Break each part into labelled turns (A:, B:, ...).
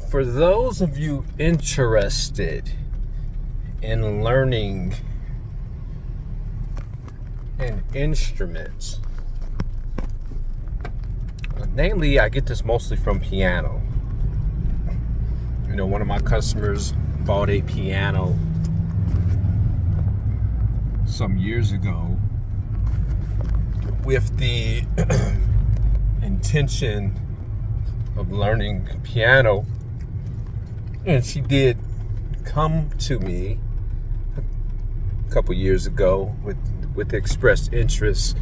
A: For those of you interested in learning an instrument, namely, I get this mostly from piano. You know, one of my customers bought a piano some years ago with the intention of learning piano, and she did come to me a couple years ago with expressed interest,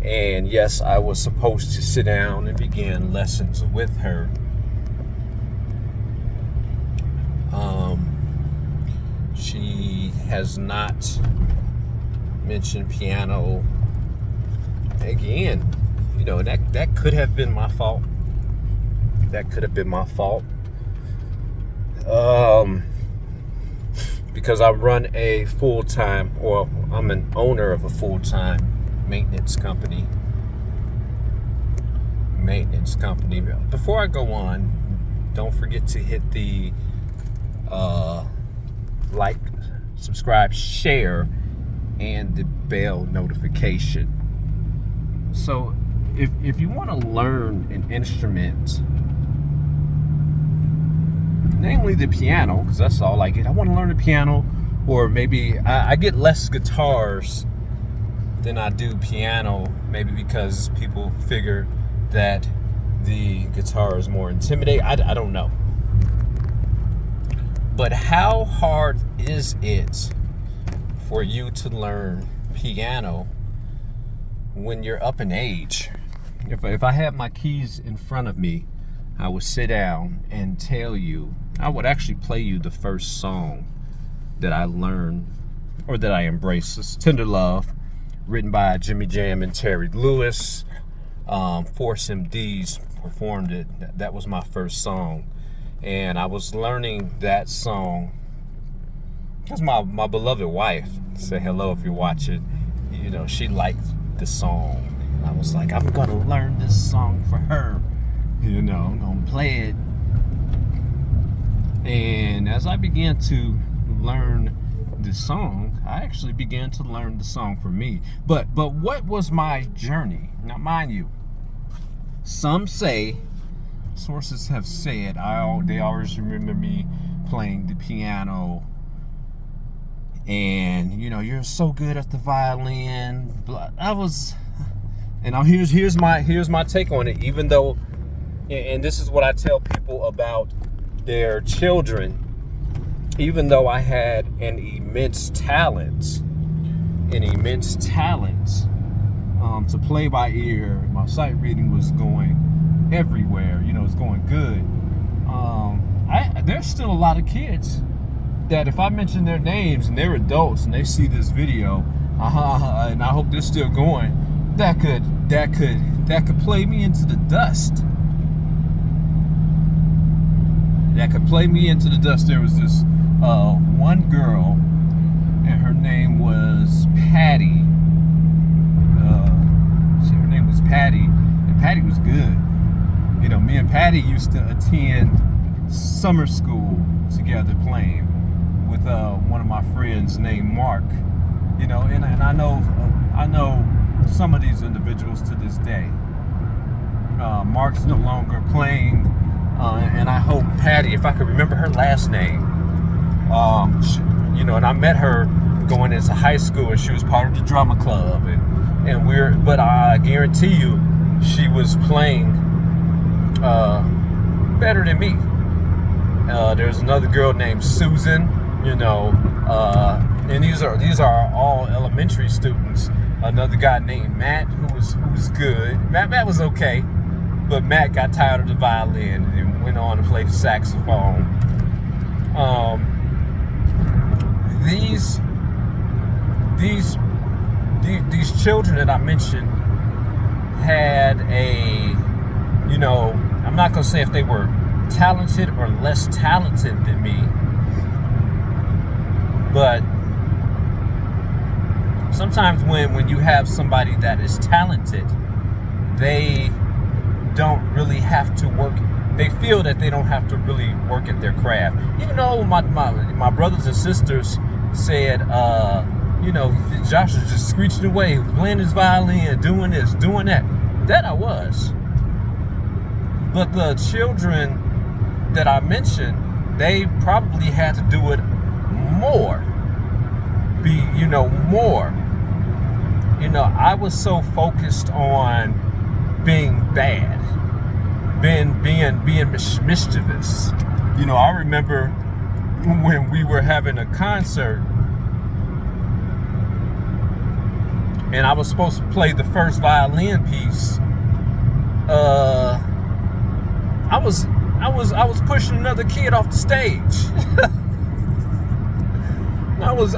A: and yes, I was supposed to sit down and begin lessons with her. She has not mentioned piano again. You know, that could have been my fault. That could have been my fault. Because I run a full-time, or I'm an owner of a full-time maintenance company. Before I go on, don't forget to hit the like, subscribe, share, and the bell notification. So if you want to learn an instrument, namely the piano, because that's all I get. I want to learn the piano, or maybe I get less guitars than I do piano, maybe because people figure that the guitar is more intimidating. I don't know. But how hard is it for you to learn piano when you're up in age? If I had my keys in front of me, I would sit down and tell you, I would actually play you the first song that I learned, or that I embraced. It's Tender Love, written by Jimmy Jam and Terry Lewis. Force MDs performed it. That was my first song. And I was learning that song because my beloved wife, say hello if you're watching, you know, she liked the song. And I was like, I'm going to learn this song for her. You know, I'm going to play it. And as I began to learn the song, I actually began to learn the song for me. But what was my journey? Now, mind you, some say, sources have said, they always remember me playing the piano, and you know, you're so good at the violin. And now here's my take on it. Even though, and this is what I tell people about their children, even though I had an immense talent to play by ear, my sight reading was going everywhere. You know, it's going good. There's still a lot of kids that if I mention their names and they're adults and they see this video, and I hope they're still going, that could play me into the dust. That could play me into the dust. There was this one girl, and her name was Patty. Her name was Patty, and Patty was good. You know, me and Patty used to attend summer school together playing with one of my friends named Mark. You know, and I know some of these individuals to this day. Mark's no longer playing, and I hope Patty, if I could remember her last name, you know, and I met her going into high school, and she was part of the drama club, but I guarantee you, she was playing better than me. There's another girl named Susan, you know, and these are all elementary students. Another guy named Matt, who was good. Matt was okay, but Matt got tired of the violin and went on to play the saxophone. These children that I mentioned had a, you know, I'm not gonna say if they were talented or less talented than me, but sometimes when you have somebody that is talented, they don't really have to work they feel that they don't have to really work at their craft. Even though my brothers and sisters said, Josh is just screeching away, playing his violin, doing this, doing that. That I was. But the children that I mentioned, they probably had to do it more. More. I was so focused on being bad, being mischievous. I remember when we were having a concert and I was supposed to play the first violin piece. I was pushing another kid off the stage. I was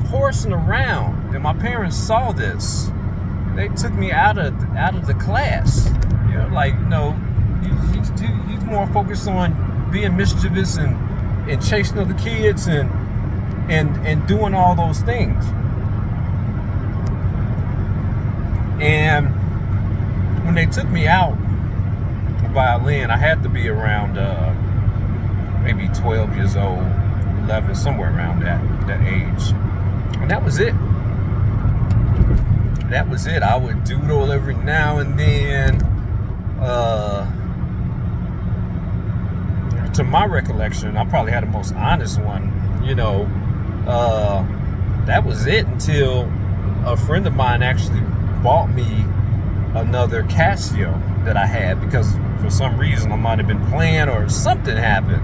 A: horsing around, and my parents saw this. And they took me out of the class. He's more focused on being mischievous and chasing other kids and doing all those things. And when they took me out of violin, I had to be around maybe 12 years old, 11, somewhere around that age. And that was it. I would doodle every now and then. To my recollection, I probably had the most honest one. That was it until a friend of mine actually bought me another Casio that I had, because for some reason I might have been playing or something happened.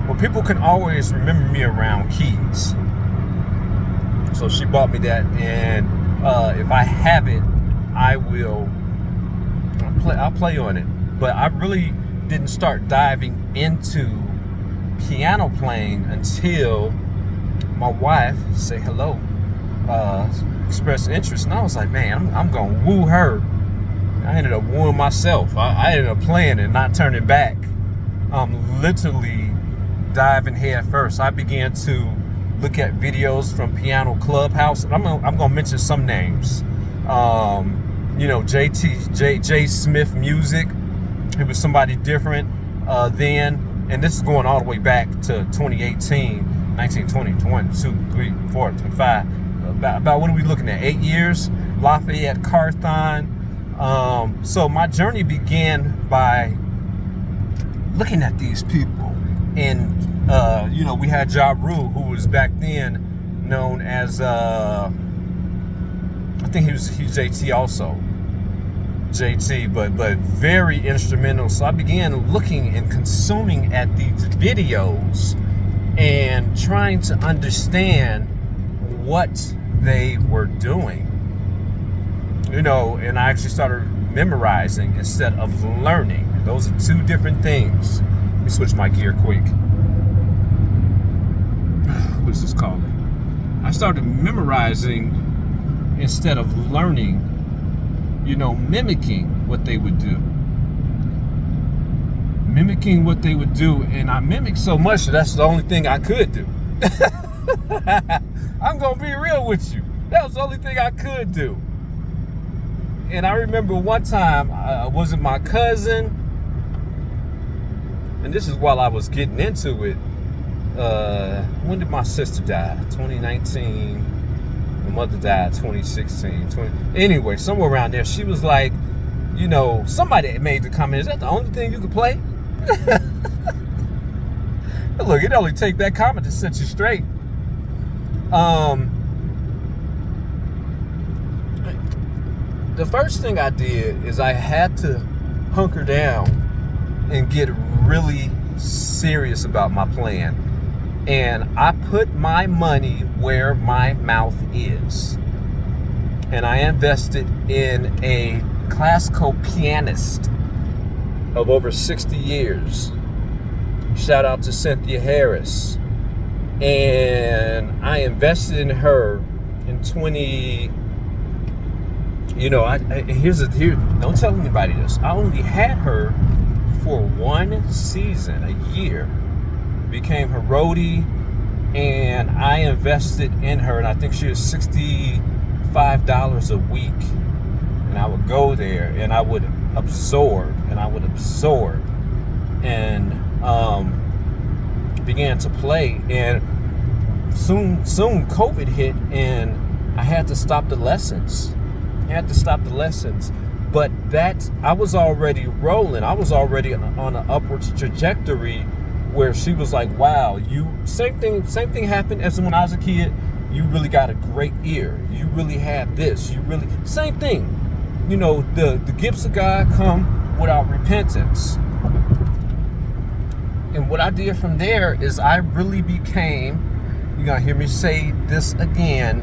A: Well, people can always remember me around keys. So she bought me that, and if I have it, I'll play on it. But I really didn't start diving into piano playing until my wife said hello, expressed interest, and I was like, man, I'm gonna woo her. I ended up wooing myself. I ended up playing and not turning back. Literally diving head first. I began to look at videos from Piano Clubhouse. I'm gonna mention some names. J Smith Music. It was somebody different then, and this is going all the way back to 2018, 19, 20, 22, 3, 4, 25. About what are we looking at? 8 years. Lafayette Carthon. So my journey began by looking at these people, and we had Ja Rule, who was back then known as I think he's JT also. JT, but very instrumental. So I began looking and consuming at these videos and trying to understand what they were doing. And I actually started memorizing instead of learning. Those are two different things. Let me switch my gear quick. What's this called? I started memorizing instead of learning, mimicking what they would do. And I mimicked so much that that's the only thing I could do. I'm going to be real with you. That was the only thing I could do. And I remember one time, was it my cousin? And this is while I was getting into it. When did my sister die? 2019. My mother died 2016. Anyway, somewhere around there. She was like, somebody made the comment, is that the only thing you could play? Look, it only take that comment to set you straight. The first thing I did is I had to hunker down and get really serious about my plan. And I put my money where my mouth is. And I invested in a classical pianist of over 60 years. Shout out to Cynthia Harris. And I invested in her in 20. Don't tell anybody this. I only had her for one season, a year. Became her roadie, and I invested in her, and I think she was $65 a week. And I would go there, and I would absorb, and began to play, and soon COVID hit, and I had to stop the lessons. But I was already rolling. I was already on an upward trajectory where she was like, wow, same thing happened as when I was a kid. You really got a great ear. You really have this. Same thing. The gifts of God come without repentance. And what I did from there is I really became, you're going to hear me say this again,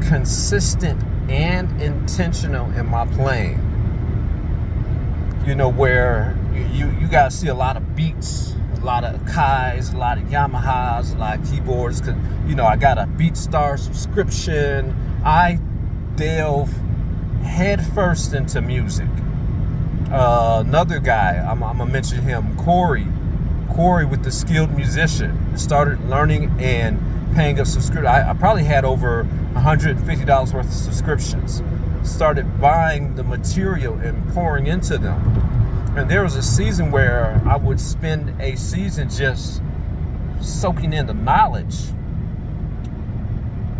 A: consistent and intentional in my playing. Where you got to see a lot of beats, a lot of Akais, a lot of Yamahas, a lot of keyboards. Cause, I got a BeatStar subscription. I delve head first into music. Another guy, I'm going to mention him, Corey with the Skilled Musician, started learning and paying a subscription. I probably had over $150 worth of subscriptions. Started buying the material and pouring into them. And there was a season where I would spend a season just soaking in the knowledge.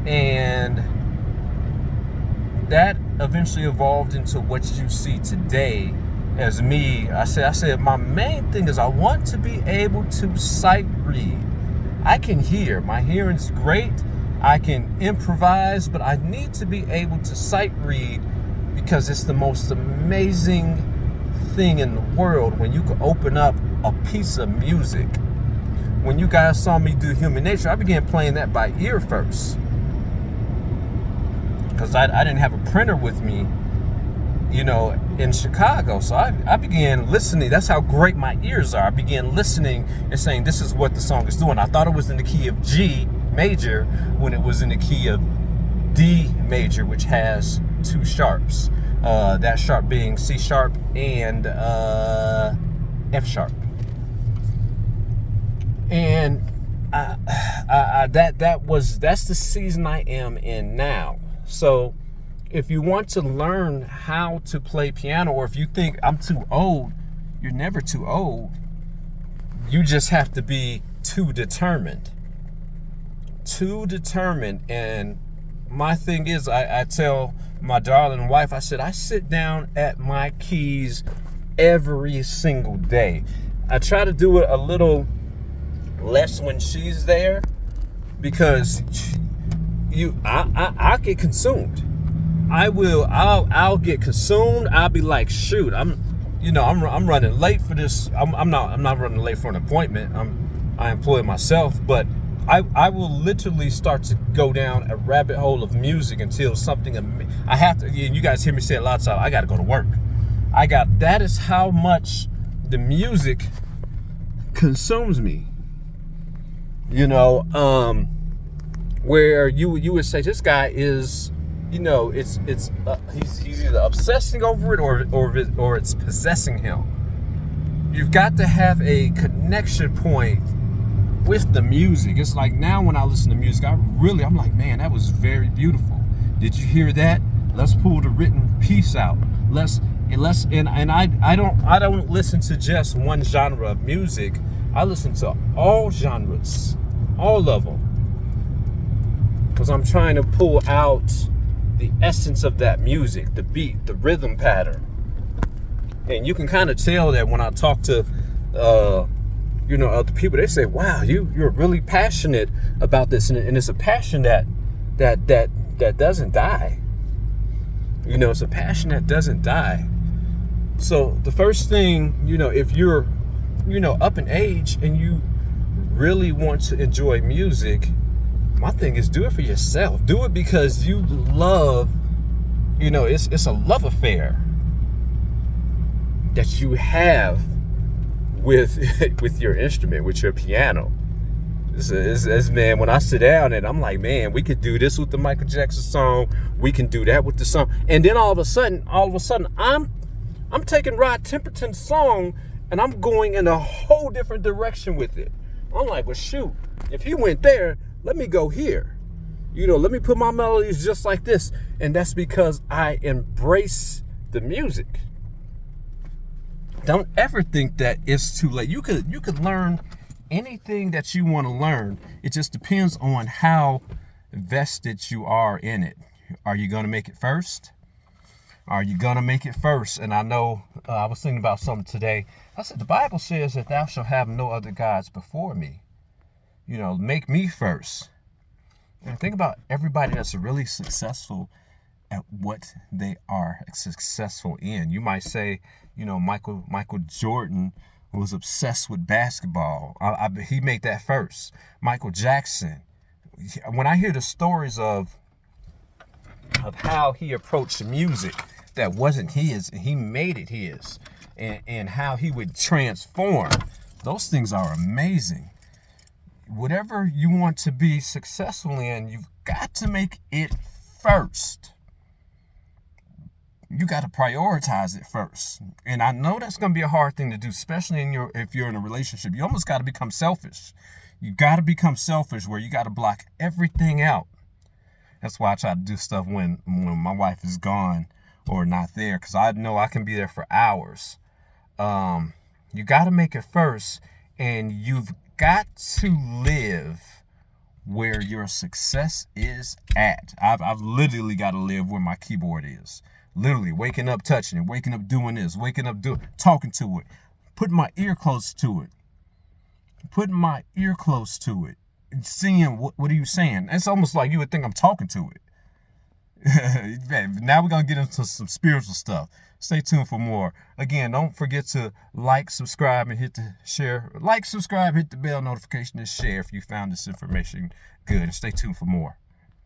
A: And that eventually evolved into what you see today as me. I said my main thing is I want to be able to sight read. I can hear. My hearing's great. I can improvise, but I need to be able to sight read, because it's the most amazing thing in the world when you can open up a piece of music. When you guys saw me do Human Nature, I began playing that by ear first, because I didn't have a printer with me, in Chicago. So I began listening. That's how great my ears are. I began listening and saying, this is what the song is doing. I thought it was in the key of G major when it was in the key of D major, which has two sharps. That sharp being C sharp and F sharp. And that's the season I am in now. So if you want to learn how to play piano, or if you think I'm too old, you're never too old. You just have to be too determined. And my thing is, I tell my darling wife, I said, I sit down at my keys every single day. I try to do it a little less when she's there, because I get consumed. I'll get consumed. I'll be like, shoot, I'm running late for this. I'm not running late for an appointment. I employ myself, but I will literally start to go down a rabbit hole of music until something. I have to. You guys hear me say a lot of times, I got to go to work. That is how much the music consumes me. Where you would say this guy is, he's either obsessing over it or it's possessing him. You've got to have a connection point with the music. It's like now when I listen to music, I'm like, man, that was very beautiful. Did you hear that? Let's pull the written piece out. I don't listen to just one genre of music. I listen to all genres, all of them, because I'm trying to pull out the essence of that music, the beat, the rhythm pattern. And you can kind of tell that when I talk to other people. They say, wow, you're really passionate about this, and it's a passion that doesn't die. It's a passion that doesn't die. So the first thing, if you're up in age and you really want to enjoy music, my thing is, do it for yourself. Do it because you love, it's a love affair that you have with your instrument, with your piano. This man, when I sit down and I'm like, man, we could do this with the Michael Jackson song, we can do that with the song, and then all of a sudden I'm taking Rod Temperton's song and I'm going in a whole different direction with it. I'm like, well, shoot, if he went there, let me go here. Let me put my melodies just like this. And that's because I embrace the music. Don't ever think that it's too late. You could learn anything that you want to learn, it just depends on how vested you are in it. Are you going to make it first? Are you going to make it first? And I know I was thinking about something today. I said, the Bible says that thou shalt have no other gods before me. You know, make me first. And think about everybody that's really successful at what they are successful in. You might say, you know, Michael Jordan was obsessed with basketball. He made that first. Michael Jackson. When I hear the stories of how he approached music that wasn't his, and he made it his, and how he would transform, those things are amazing. Whatever you want to be successful in, you've got to make it first. You got to prioritize it first. And I know that's going to be a hard thing to do, especially if you're in a relationship. You almost got to become selfish. You got to become selfish where you got to block everything out. That's why I try to do stuff when my wife is gone or not there, because I know I can be there for hours. You got to make it first, and you've got to live where your success is at. I've literally got to live where my keyboard is. Literally waking up, touching it, waking up, doing this, waking up, talking to it, putting my ear close to it, seeing what are you saying. It's almost like you would think I'm talking to it. Now we're going to get into some spiritual stuff. Stay tuned for more. Again, don't forget to like, subscribe, and hit the share. Like, subscribe, hit the bell notification, and share if you found this information good. And stay tuned for more.